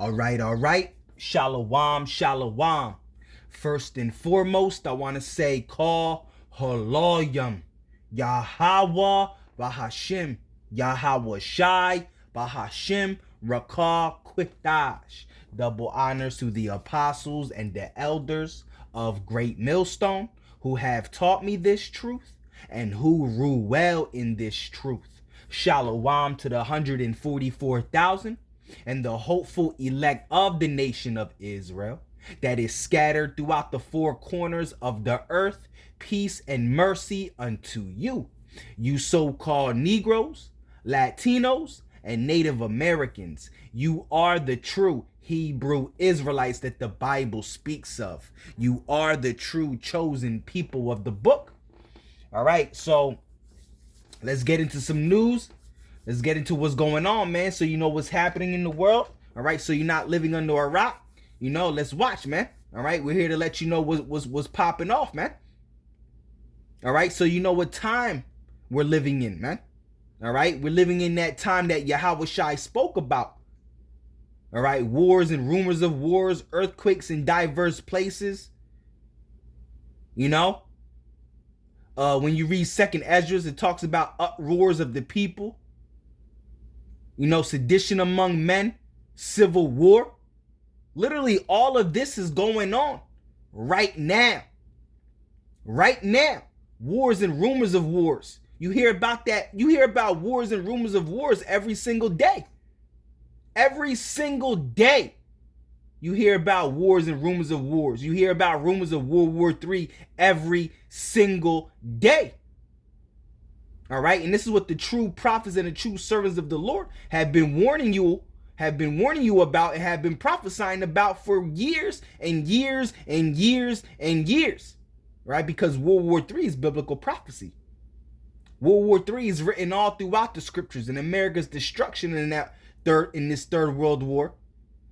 All right. Shalom, shalom. First and foremost, I want to say call haloyam. Yahweh Bahashim. Yahweh Shai Bahashim Rakah Quitash. Double honors to the apostles and the elders of Great Millstone who have taught me this truth and who rule well in this truth. Shalom to the 144,000 and the hopeful elect of the nation of Israel that is scattered throughout the four corners of the earth. Peace and mercy unto you, you so-called Negroes, Latinos, and Native Americans. You are the true Hebrew Israelites that the Bible speaks of. You are the true chosen people of the book. All right, so let's get into some news. Let's get into what's going on, man, so you know what's happening in the world. All right, so you're not living under a rock. You know, let's watch, man. All right, we're here to let you know what's popping off, man. All right, so you know what time we're living in, man. All right, we're living in that time that Yahweh Shai spoke about. All right, wars and rumors of wars, earthquakes in diverse places. You know, when you read Second Esdras, it talks about uproars of the people. You know, sedition among men, civil war. Literally, all of this is going on right now. Right now. Wars and rumors of wars. You hear about that. You hear about wars and rumors of wars every single day. Every single day. You hear about wars and rumors of wars. You hear about rumors of World War III every single day. All right. And this is what the true prophets and the true servants of the Lord have been warning you about and have been prophesying about for years and years and years and years. Right? Because World War III is biblical prophecy. World War III is written all throughout the scriptures, and America's destruction in this third world war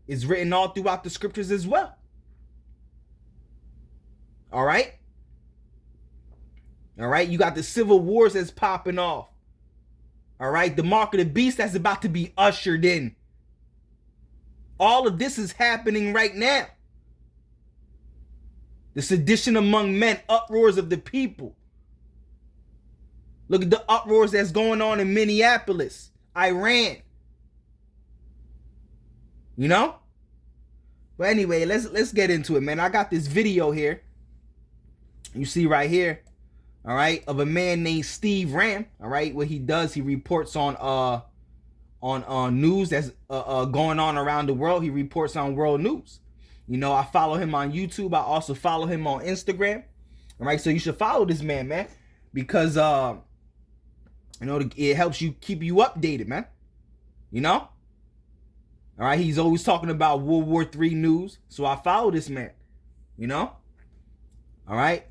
is written all throughout the scriptures as well. All right? All right, you got the civil wars that's popping off. All right, the mark of the beast that's about to be ushered in. All of this is happening right now. The sedition among men, uproars of the people. Look at the uproars that's going on in Minneapolis, Iran. You know? But anyway, let's get into it, man. I got this video here. You see right here. All right, of a man named Steve Ram. All right, what he does, he reports on news that's going on around the world. He reports on world news. You know, I follow him on YouTube. I also follow him on Instagram. All right, so you should follow this man, because you know, it helps you keep you updated, man. You know. All right, he's always talking about World War III news, so I follow this man. You know. All right.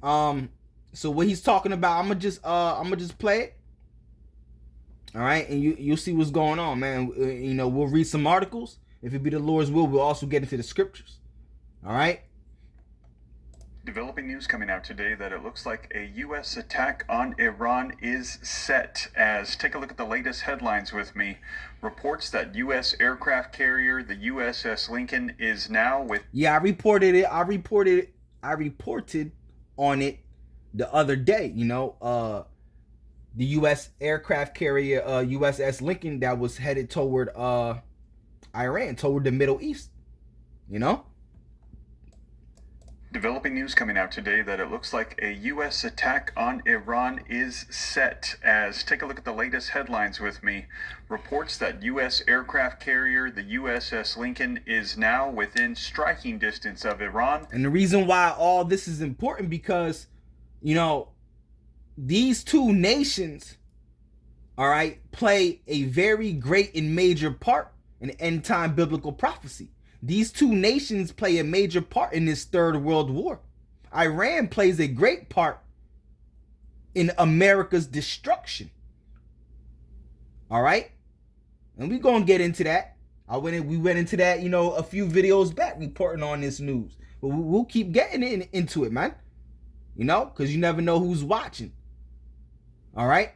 So what he's talking about, I'm gonna just play it. All right, and you'll see what's going on, man. You know, we'll read some articles. If it be the Lord's will, we'll also get into the scriptures. All right. Developing news coming out today that it looks like a U.S. attack on Iran is set. As take a look at the latest headlines with me. Reports that U.S. aircraft carrier, the USS Lincoln, is now with... Yeah, I reported it. I reported on it the other day. You know, the U.S. aircraft carrier, USS Lincoln, that was headed toward Iran, toward the Middle East. You know. Developing news coming out today that it looks like a U.S. attack on Iran is set. As take a look at the latest headlines with me. Reports that U.S. aircraft carrier, the USS Lincoln, is now within striking distance of Iran. And the reason why all this is important, because, you know, these two nations, all right, play a very great and major part in end time biblical prophecy. These two nations play a major part in this third world war. Iran plays a great part in America's destruction. All right? And we're going to get into that. We went into that, you know, a few videos back reporting on this news. But we'll keep getting into it, man. You know, because you never know who's watching. All right?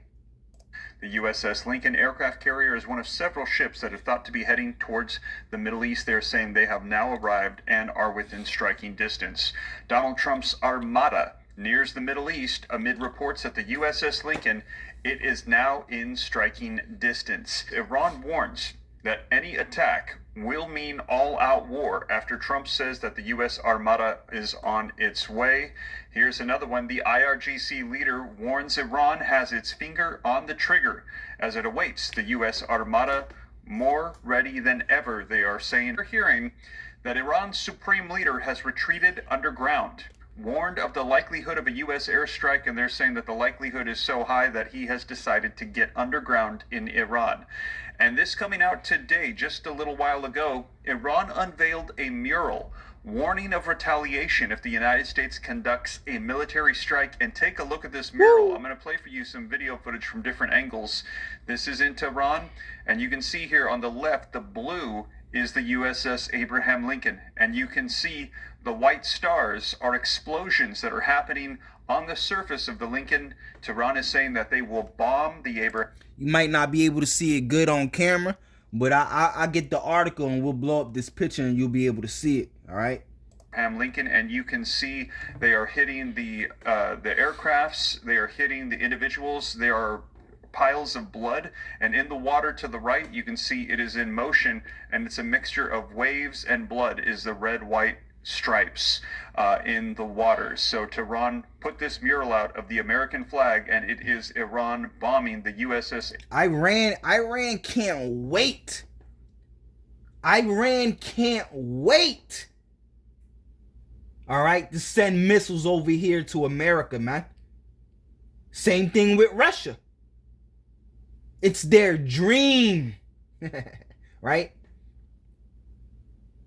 The USS Lincoln aircraft carrier is one of several ships that are thought to be heading towards the Middle East. They're saying they have now arrived and are within striking distance. Donald Trump's Armada nears the Middle East amid reports that the USS Lincoln, it is now in striking distance. Iran warns that any attack will mean all-out war after Trump says that the U.S. Armada is on its way. Here's another one. The IRGC leader warns Iran has its finger on the trigger as it awaits the U.S. Armada more ready than ever, they are saying. We're hearing that Iran's supreme leader has retreated underground, warned of the likelihood of a U.S. airstrike, and they're saying that the likelihood is so high that he has decided to get underground in Iran. And this coming out today, just a little while ago, Iran unveiled a mural warning of retaliation if the United States conducts a military strike. And take a look at this mural. I'm going to play for you some video footage from different angles. This is in Tehran, and you can see here on the left, the blue is the USS Abraham Lincoln, and you can see the white stars are explosions that are happening on the surface of the Lincoln. Tehran is saying that they will bomb the Abraham. You might not be able to see it good on camera, but I get the article and we'll blow up this picture and you'll be able to see it. All right. Lincoln, and you can see they are hitting the aircrafts. They are hitting the individuals. There are piles of blood, and in the water to the right, you can see it is in motion, and it's a mixture of waves and blood. Is the red-white stripes in the water. So Tehran put this mural out of the American flag, and it is Iran bombing the USS. Iran can't wait. Iran can't wait. All right, to send missiles over here to America, man. Same thing with Russia. It's their dream, right?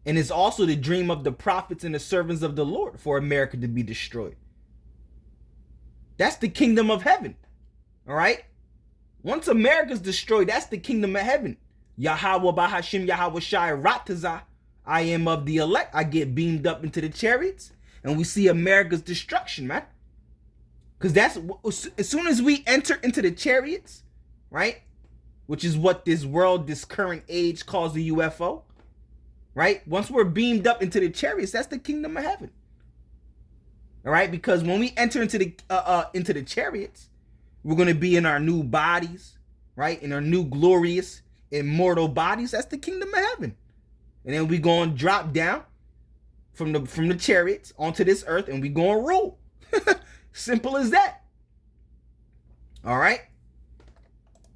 And it's also the dream of the prophets and the servants of the Lord for America to be destroyed. That's the kingdom of heaven, all right? Once America's destroyed, that's the kingdom of heaven. Yahweh Bahashim Yahweh Shai Ratazah. I am of the elect. I get beamed up into the chariots, and we see America's destruction, man. Because that's as soon as we enter into the chariots, right? Which is what this world, this current age calls the UFO, right? Once we're beamed up into the chariots, that's the kingdom of heaven. All right, because when we enter into the chariots, we're going to be in our new bodies, right? In our new glorious immortal bodies. That's the kingdom of heaven. And then we going to drop down from the chariots onto this earth, and we going to rule. Simple as that. All right.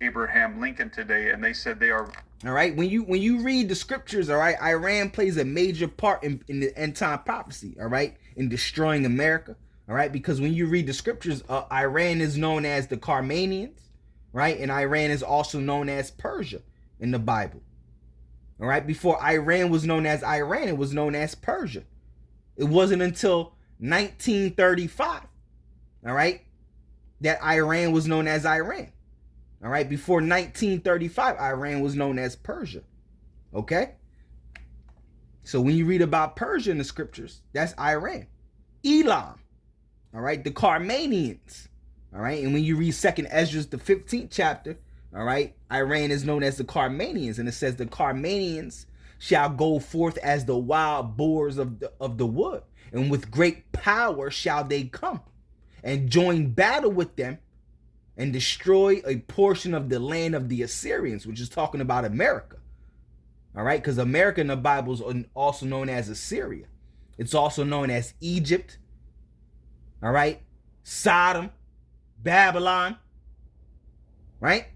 Abraham Lincoln today, and they said they are. All right. When you read the scriptures, all right, Iran plays a major part in the end time prophecy. All right, in destroying America. All right, because when you read the scriptures, Iran is known as the Carmanians, right, and Iran is also known as Persia in the Bible. All right, before Iran was known as Iran, it was known as Persia. It wasn't until 1935, all right, that Iran was known as Iran. All right, before 1935, Iran was known as Persia. Okay? So when you read about Persia in the scriptures, that's Iran. Elam, all right, the Carmanians. All right, and when you read 2nd Ezra, the 15th chapter, all right, Iran is known as the Carmanians, and it says the Carmanians shall go forth as the wild boars of the wood, and with great power shall they come and join battle with them and destroy a portion of the land of the Assyrians, which is talking about America. All right, because America in the Bible is also known as Assyria. It's also known as Egypt. All right, Sodom, Babylon. Right?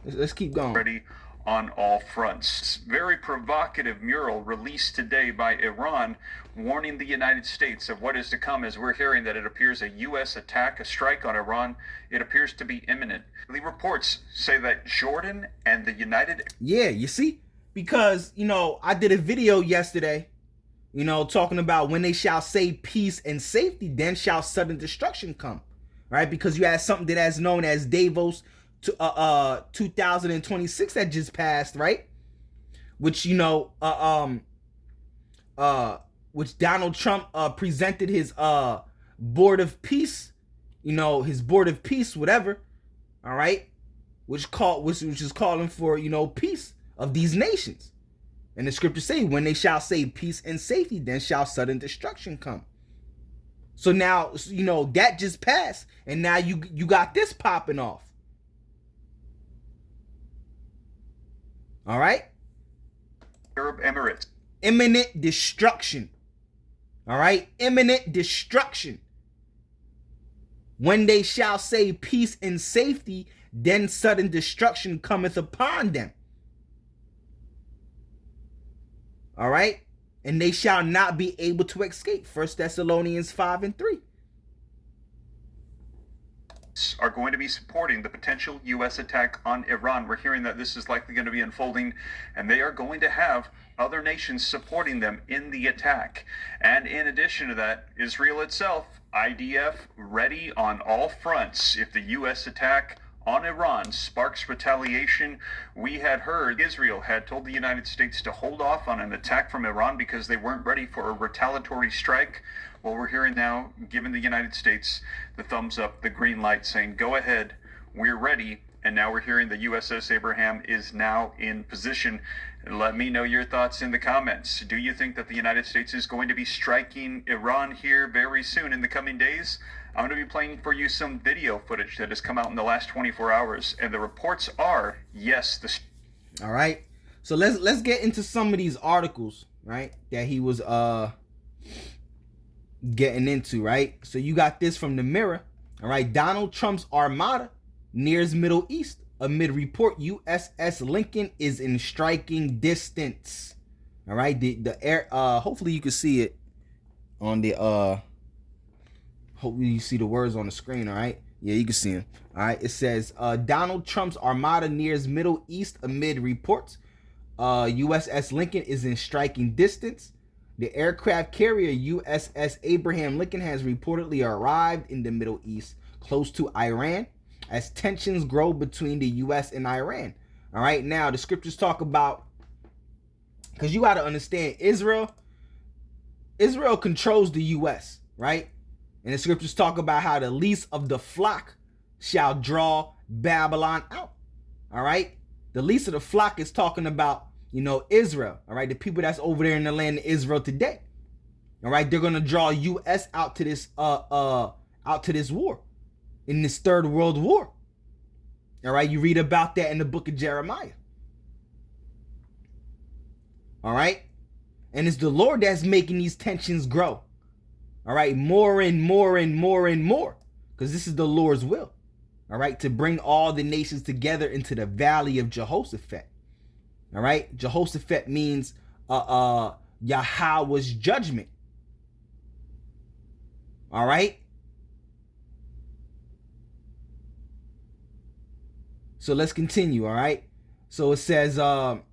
Let's keep going. Ready on all fronts. Very provocative mural released today by Iran, warning the United States of what is to come, as we're hearing that it appears a U.S. attack, a strike on Iran, it appears to be imminent. The reports say that Jordan and the United... Yeah, you see? Because, I did a video yesterday, talking about when they shall say peace and safety, then shall sudden destruction come. Right? Because you had something that is known as Davos 2026 that just passed, right? Which which Donald Trump presented his board of peace, his board of peace, whatever. all right, which is calling for, peace of these nations. And the scriptures say, when they shall say peace and safety, then shall sudden destruction come. So now, that just passed, and now you got this popping off. All right? Arab Emirates. Imminent destruction. All right? Imminent destruction. When they shall say peace and safety, then sudden destruction cometh upon them. All right? And they shall not be able to escape. 1 Thessalonians 5:3. Are going to be supporting the potential U.S. attack on Iran. We're hearing that this is likely going to be unfolding, and they are going to have other nations supporting them in the attack. And in addition to that, Israel itself, IDF, ready on all fronts. If the U.S. attack on Iran sparks retaliation, we had heard Israel had told the United States to hold off on an attack from Iran because they weren't ready for a retaliatory strike. Well, we're hearing now, giving the United States the thumbs up, the green light, saying, go ahead, we're ready. And now we're hearing the USS Abraham is now in position. Let me know your thoughts in the comments. Do you think that the United States is going to be striking Iran here very soon in the coming days? I'm going to be playing for you some video footage that has come out in the last 24 hours. And the reports are, yes. All right. So let's get into some of these articles, right, that he was getting into, right? So you got this from the Mirror. All right. Donald Trump's armada nears Middle East amid report USS Lincoln is in striking distance. All right. The air, hopefully you can see it on the hopefully you see the words on the screen. All right. Yeah, you can see them. All right. It says Donald Trump's armada nears Middle East amid reports USS Lincoln is in striking distance. The aircraft carrier USS Abraham Lincoln has reportedly arrived in the Middle East close to Iran as tensions grow between the U.S. and Iran. All right, now the scriptures talk about, because you got to understand, Israel controls the U.S., right? And the scriptures talk about how the least of the flock shall draw Babylon out. All right, the least of the flock is talking about, Israel. All right, the people that's over there in the land of Israel today. All right, they're gonna draw U.S. out to this war, in this third world war. All right, you read about that in the book of Jeremiah. All right, and it's the Lord that's making these tensions grow. All right, more and more and more and more, because this is the Lord's will. All right, to bring all the nations together into the valley of Jehoshaphat. All right, Jehoshaphat means Yahweh's judgment. All right. So let's continue. All right. So it says the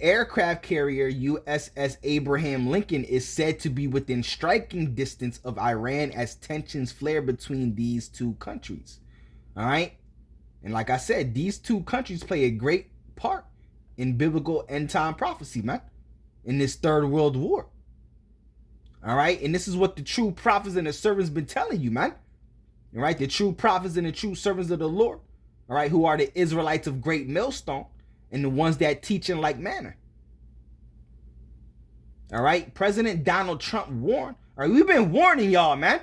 aircraft carrier USS Abraham Lincoln is said to be within striking distance of Iran as tensions flare between these two countries. All right. And like I said, these two countries play a great part in biblical end time prophecy, man, in this third world war. All right. And this is what the true prophets and the servants been telling you, man. All right. The true prophets and the true servants of the Lord. All right. Who are the Israelites of great millstone and the ones that teach in like manner. All right. President Donald Trump warned. All right. We've been warning y'all, man.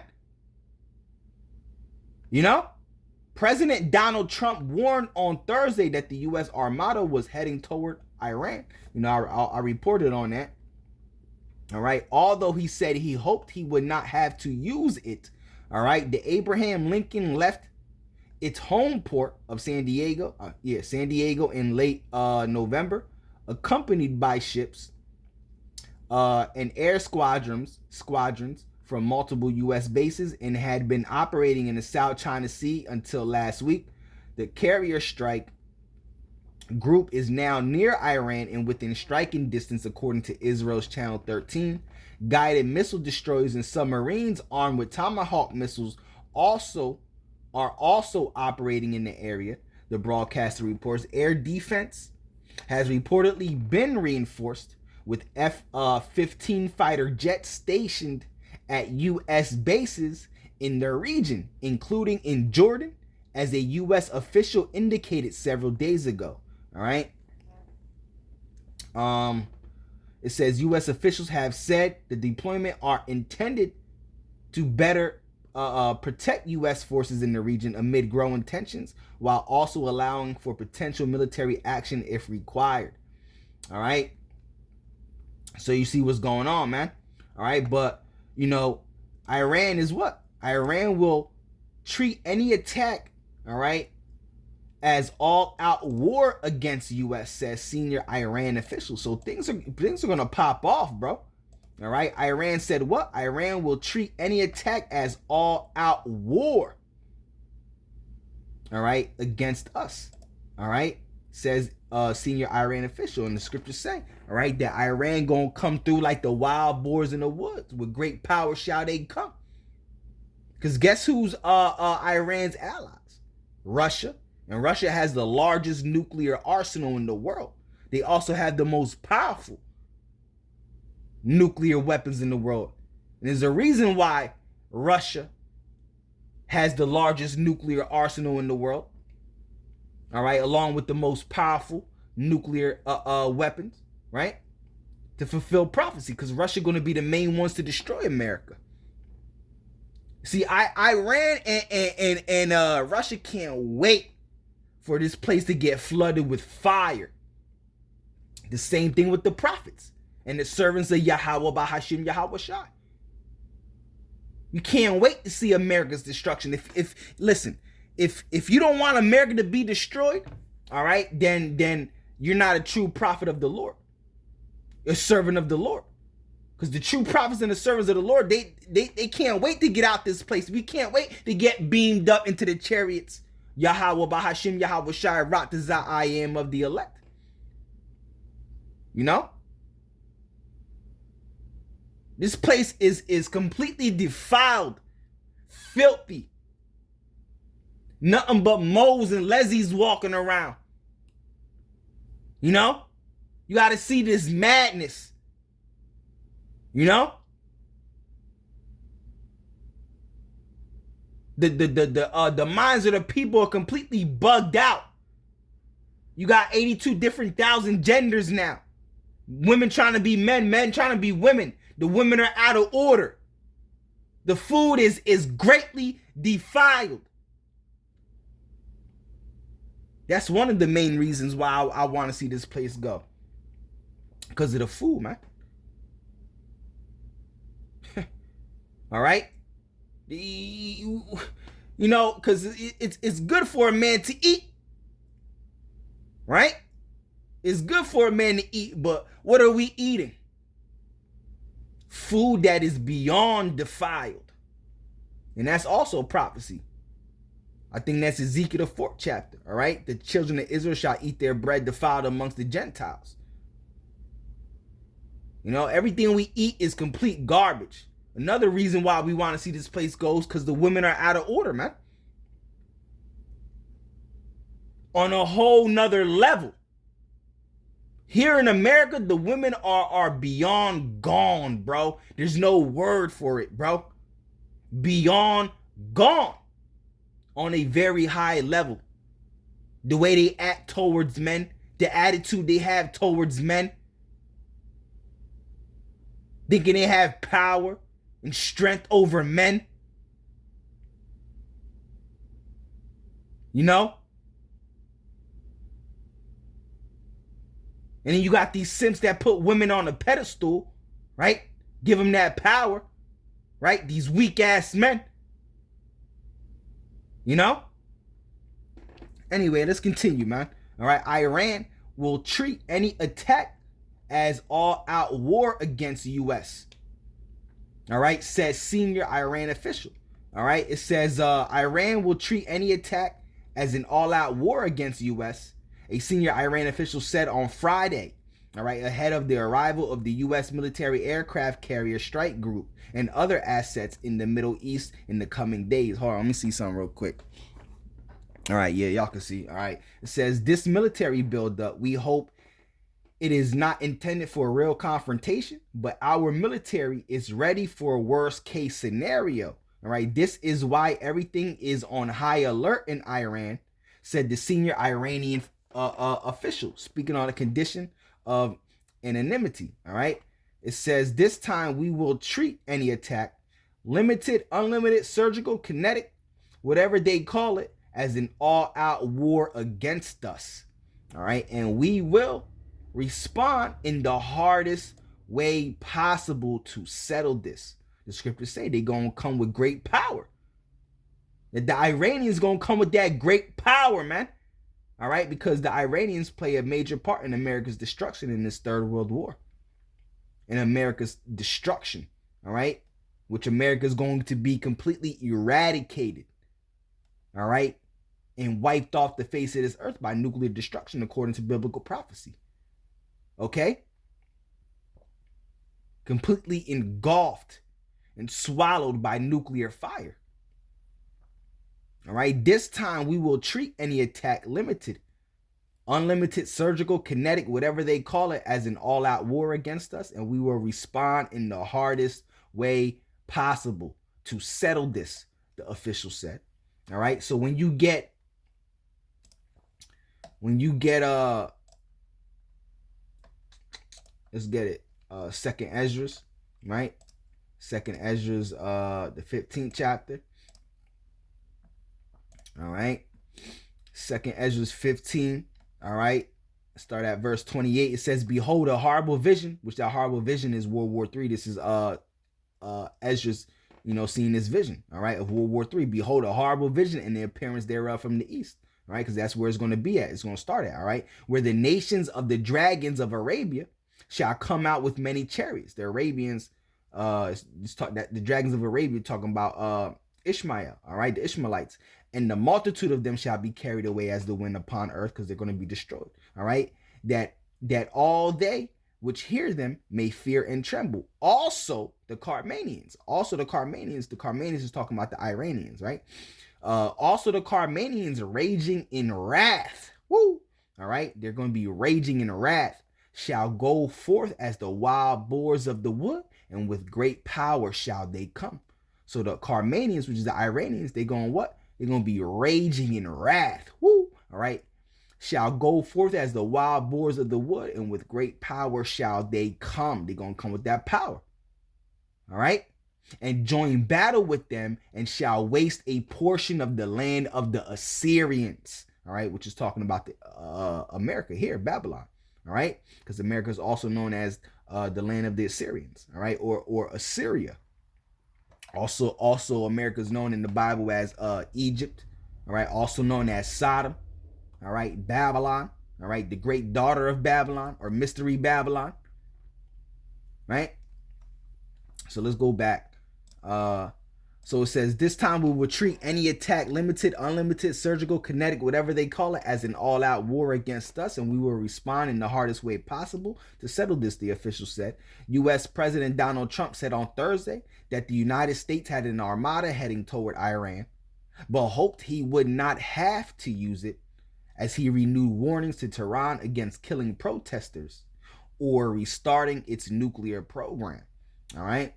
President Donald Trump warned on Thursday that the U.S. Armada was heading toward Iran. I reported on that. All right. Although he said he hoped he would not have to use it. All right. The Abraham Lincoln left its home port of San Diego in late November, accompanied by ships and air squadrons from multiple U.S. bases, and had been operating in the South China Sea until last week. The carrier strike group is now near Iran and within striking distance, according to Israel's Channel 13. Guided missile destroyers and submarines armed with Tomahawk missiles are also operating in the area, the broadcaster reports. Air defense has reportedly been reinforced with F-15 fighter jets stationed at U.S. bases in their region, including in Jordan, as a U.S. official indicated several days ago. All right. It says U.S. officials have said the deployment are intended to better protect U.S. forces in the region amid growing tensions, while also allowing for potential military action if required. All right. So you see what's going on, man. All right. But, you know, Iran is what? Iran will treat any attack, all right, as all-out war against U.S., says senior Iran official. So things are going to pop off, bro. All right. Iran said what? Iran will treat any attack as all-out war, all right, against us. All right. Says senior Iran official. And the scriptures say, all right, that Iran going to come through like the wild boars in the woods. With great power shall they come. Because guess who's Iran's allies? Russia. And Russia has the largest nuclear arsenal in the world. They also have the most powerful nuclear weapons in the world. And there's a reason why Russia has the largest nuclear arsenal in the world. All right, along with the most powerful nuclear weapons, right? To fulfill prophecy, because Russia going to be the main ones to destroy America. See, Iran and Russia can't wait for this place to get flooded with fire. The same thing with the prophets and the servants of Yahweh Bahashim Yahweh Shai. You can't wait to see America's destruction. If you don't want America to be destroyed, all right, then you're not a true prophet of the Lord, a servant of the Lord. Because the true prophets and the servants of the Lord, they can't wait to get out this place. We can't wait to get beamed up into the chariots. Yahweh Bahashim Yahweh Shai Rat Za I am of the elect. You know? This place is completely defiled, filthy. Nothing but moles and lesbies walking around. You know? You got to see this madness. You know? The minds of the people are completely bugged out. You got 82 different thousand genders now. Women trying to be men, men trying to be women. The women are out of order. The food is greatly defiled. That's one of the main reasons why I want to see this place go. Because of the food, man. All right? You know, because it's good for a man to eat. Right? It's good for a man to eat, but what are we eating? Food that is beyond defiled. And that's also prophecy. I think that's Ezekiel the 4th chapter. All right? The children of Israel shall eat their bread defiled amongst the Gentiles. You know, everything we eat is complete garbage. Another reason why we want to see this place go is because the women are out of order, man. On a whole nother level. Here in America, the women are beyond gone, bro. There's no word for it, bro. Beyond gone. On a very high level. The way they act towards men, the attitude they have towards men. Thinking they have power and strength over men. You know? And then you got these simps that put women on a pedestal, right? Give them that power, right? These weak ass men. You know? Anyway, let's continue, man. All right, Iran will treat any attack as all-out war against the U.S. All right, says senior Iran official. All right, it says Iran will treat any attack as an all-out war against the U.S. A senior Iran official said on Friday, all right, ahead of the arrival of the U.S. military aircraft carrier strike group and other assets in the Middle East in the coming days. Hold on, let me see something real quick. All right, yeah, y'all can see. All right, it says this military buildup, we hope it is not intended for a real confrontation, but our military is ready for a worst case scenario, All right, this is why everything is on high alert in Iran, said the senior Iranian official, speaking on the condition of anonymity. All right, it says this time we will treat any attack, limited, unlimited, surgical, kinetic, whatever they call it, as an all-out war against us. All right, and we will respond in the hardest way possible to settle this. The scriptures say they're going to come with great power. That the Iranians going to come with that great power, man. All right, because the Iranians play a major part in America's destruction in this third world war. In America's destruction, all right? Which America is going to be completely eradicated, all right? And wiped off the face of this earth by nuclear destruction according to biblical prophecy. Okay? Completely engulfed and swallowed by nuclear fire. All right, this time we will treat any attack, limited, unlimited, surgical, kinetic, whatever they call it, as an all-out war against us, and we will respond in the hardest way possible to settle this, the official said. All right, so when you get let's get it, Second Esdras, right? Second Esdras, the 15th chapter. All right. Second Esdras 15. All right. Start at verse 28. It says, behold, a horrible vision, which that horrible vision is World War III. This is Esdras, seeing this vision, all right, of World War III. Behold, a horrible vision and the appearance thereof from the east. All right, because that's where it's going to be at. It's going to start at, all right, where the nations of the dragons of Arabia shall come out with many chariots. The Arabians, the dragons of Arabia, talking about Ishmael, all right, the Ishmaelites, and the multitude of them shall be carried away as the wind upon earth, because they're going to be destroyed, all right, that all they which hear them may fear and tremble. Also the Carmanians is talking about the Iranians, right? Also the Carmanians raging in wrath. Woo! All right, they're going to be raging in wrath, shall go forth as the wild boars of the wood, and with great power shall they come. So the Carmanians, which is the Iranians, they're going what? They're going to be raging in wrath. Woo! All right. Shall go forth as the wild boars of the wood, and with great power shall they come. They're going to come with that power. All right. And join battle with them, and shall waste a portion of the land of the Assyrians. All right. Which is talking about the America here, Babylon. All right. Because America is also known as the land of the Assyrians. All right. Or Assyria. Also America is known in the Bible as Egypt. All right. Also known as Sodom. All right, Babylon, all right, the great daughter of Babylon, or mystery Babylon, right? So let's go back. So it says, this time we will treat any attack, limited, unlimited, surgical, kinetic, whatever they call it, as an all-out war against us, and we will respond in the hardest way possible to settle this, the official said. U.S. President Donald Trump said on Thursday that the United States had an armada heading toward Iran, but hoped he would not have to use it, as he renewed warnings to Tehran against killing protesters or restarting its nuclear program. All right.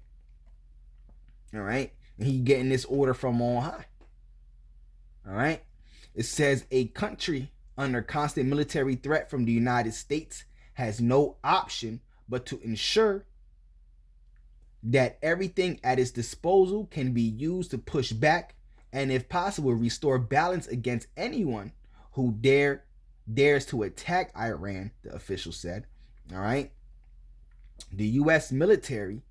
All right. And he getting this order from on high. All right. It says a country under constant military threat from the United States has no option but to ensure that everything at its disposal can be used to push back and, if possible, restore balance against anyone who dares to attack Iran, the official said. All right. The U.S. military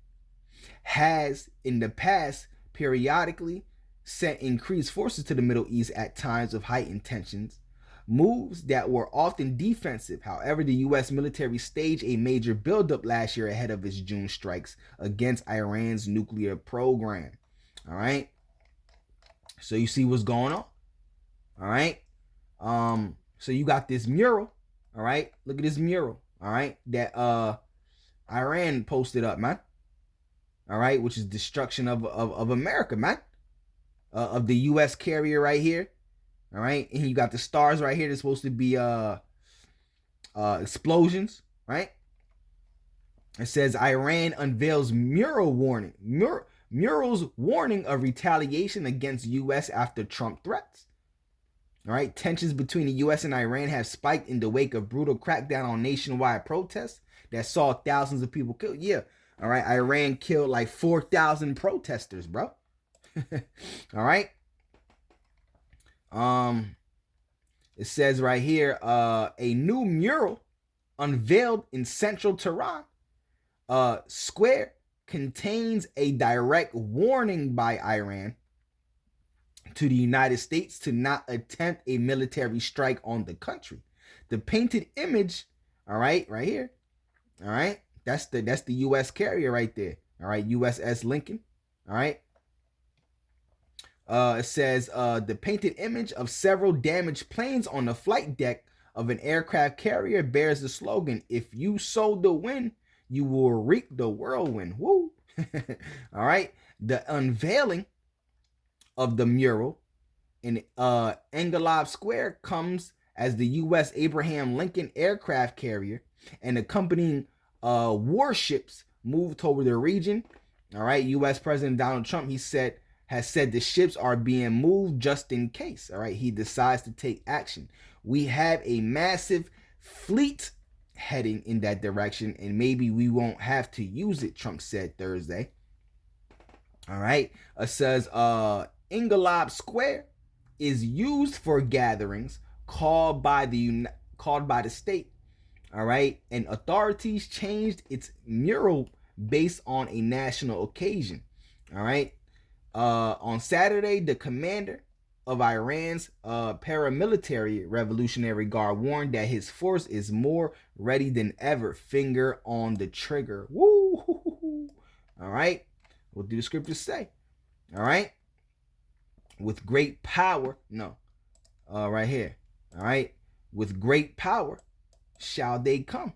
has in the past periodically sent increased forces to the Middle East at times of heightened tensions, moves that were often defensive. However, the U.S. military staged a major buildup last year ahead of its June strikes against Iran's nuclear program. All right. So you see what's going on. All right. So you got this mural, all right? Look at this mural, all right? That Iran posted up, man. All right, which is destruction of America, man. Of the U.S. carrier right here, all right? And you got the stars right here. They're supposed to be explosions, right? It says Iran unveils mural warning. Murals warning of retaliation against U.S. after Trump threats. All right, tensions between the U.S. and Iran have spiked in the wake of brutal crackdown on nationwide protests that saw thousands of people killed. Yeah, all right, Iran killed like 4,000 protesters, bro. All right. It says right here, a new mural unveiled in central Tehran square contains a direct warning by Iran to the United States to not attempt a military strike on the country. The painted image, all right, right here, all right, that's the U.S. carrier right there, all right, USS Lincoln, all right. It says the painted image of several damaged planes on the flight deck of an aircraft carrier bears the slogan, "If you sow the wind, you will reap the whirlwind." Woo! All right. The unveiling of the mural in Englob Square comes as the U.S. Abraham Lincoln aircraft carrier and accompanying warships move toward the region. All right. U.S. President Donald Trump, has said the ships are being moved just in case, all right, he decides to take action. We have a massive fleet heading in that direction, and maybe we won't have to use it, Trump said Thursday. All right. It says Englob Square is used for gatherings called by the state. All right. And authorities changed its mural based on a national occasion. All right. On Saturday, the commander of Iran's paramilitary Revolutionary Guard warned that his force is more ready than ever. Finger on the trigger. Woo! All right. What do the scriptures say? All right. With great power. No. Right here. All right. With great power shall they come.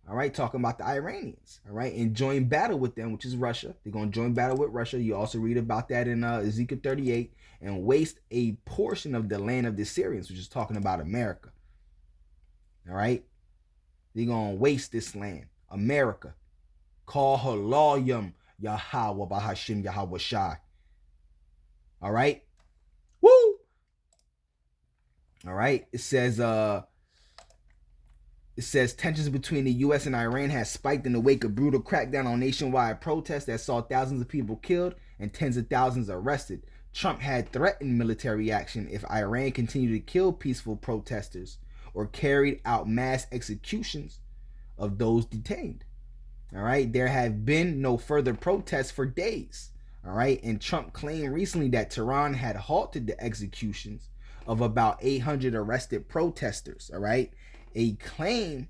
All right, talking about the Iranians, all right, and join battle with them, which is Russia. They're going to join battle with Russia. You also read about that in Ezekiel 38, and waste a portion of the land of the Syrians, which is talking about America. All right, they're going to waste this land, America. Call Halayim Yahweh Bahashim Yahweh Shai. All right, woo. All right, it says tensions between the U.S. and Iran has spiked in the wake of brutal crackdown on nationwide protests that saw thousands of people killed and tens of thousands arrested. Trump had threatened military action if Iran continued to kill peaceful protesters or carried out mass executions of those detained. All right, there have been no further protests for days. All right, and Trump claimed recently that Tehran had halted the executions of about 800 arrested protesters. All right. A claim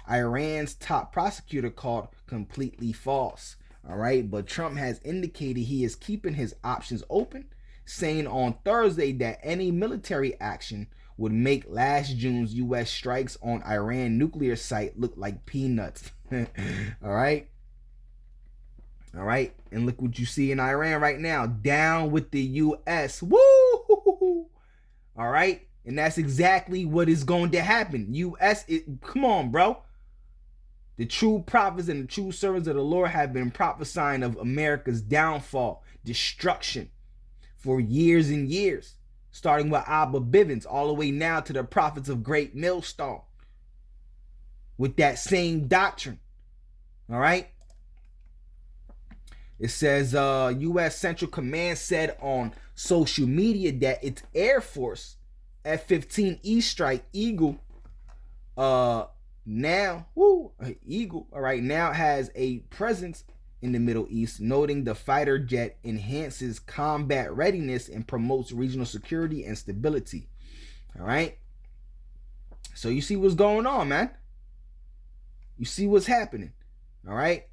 Iran's top prosecutor called completely false. All right, but Trump has indicated he is keeping his options open, saying on Thursday that any military action would make last June's U.S. strikes on Iran nuclear site look like peanuts. All right. All right, and look what you see in Iran right now. Down with the U.S. Woo! All right. And that's exactly what is going to happen. Come on, bro. The true prophets and the true servants of the Lord have been prophesying of America's downfall, destruction for years and years, starting with Abba Bivens all the way now to the prophets of Great Millstone with that same doctrine. All right. It says U.S. Central Command said on social media that its Air Force F-15E strike Eagle now has a presence in the Middle East, noting the fighter jet enhances combat readiness and promotes regional security and stability. All right, so you see what's going on, man. You see what's happening. All right.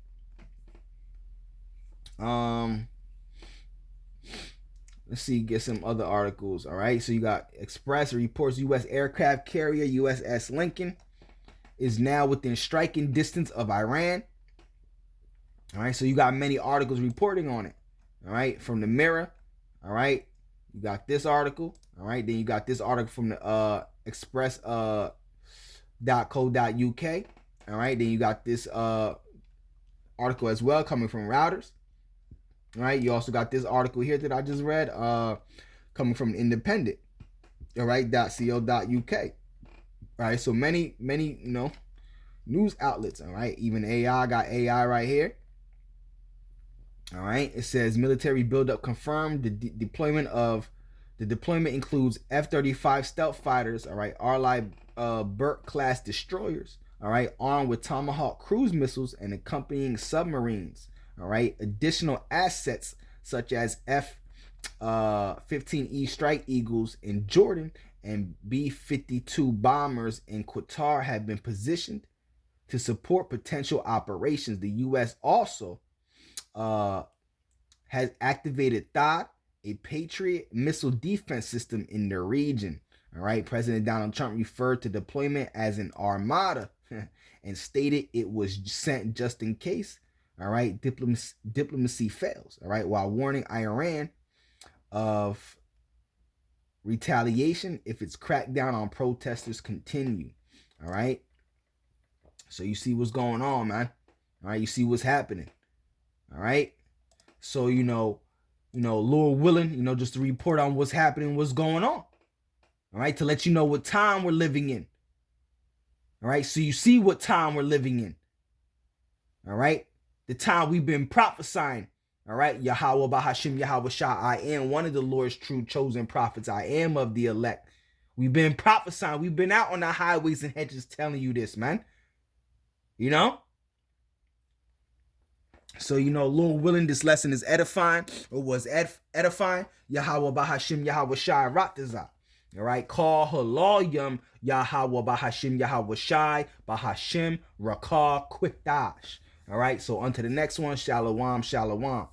Let's see, get some other articles. All right, so you got Express reports U.S. aircraft carrier USS Lincoln is now within striking distance of Iran. All right, so you got many articles reporting on it. All right, from the Mirror. All right, you got this article. All right, then you got this article from the Express.co.uk. All right, then you got this article as well coming from Reuters. All right, you also got this article here that I just read, coming from Independent. All right, .co.uk. All right, so many, news outlets. All right, even AI got AI right here. All right, it says military buildup confirmed. The deployment includes F-35 stealth fighters. All right, Arleigh Burke class destroyers. All right, armed with Tomahawk cruise missiles and accompanying submarines. All right, additional assets such as F-15E Strike Eagles in Jordan and B-52 bombers in Qatar have been positioned to support potential operations. The U.S. also has activated THAAD, a Patriot missile defense system in the region. All right, President Donald Trump referred to deployment as an armada and stated it was sent just in case. All right, diplomacy fails. All right, while warning Iran of retaliation if its crackdown on protesters continue. All right, so you see what's going on, man. All right, you see what's happening. All right, so Lord willing, just to report on what's happening, what's going on. All right, to let you know what time we're living in. All right, so you see what time we're living in. All right, the time we've been prophesying. All right, Yahweh Bahashim Yahweh Shah, I am one of the Lord's true chosen prophets. I am of the elect. We've been prophesying. We've been out on the highways and hedges telling you this, man. So, Lord willing, this lesson is edifying, or was edifying. Yahweh Bahashim Yahweh Shai Ratazah. All right, call Haloyam Yahweh Bahashim Yahweh Shai Bahashim Rakah Quitash. All right, so on to the next one. Shalom, shalom.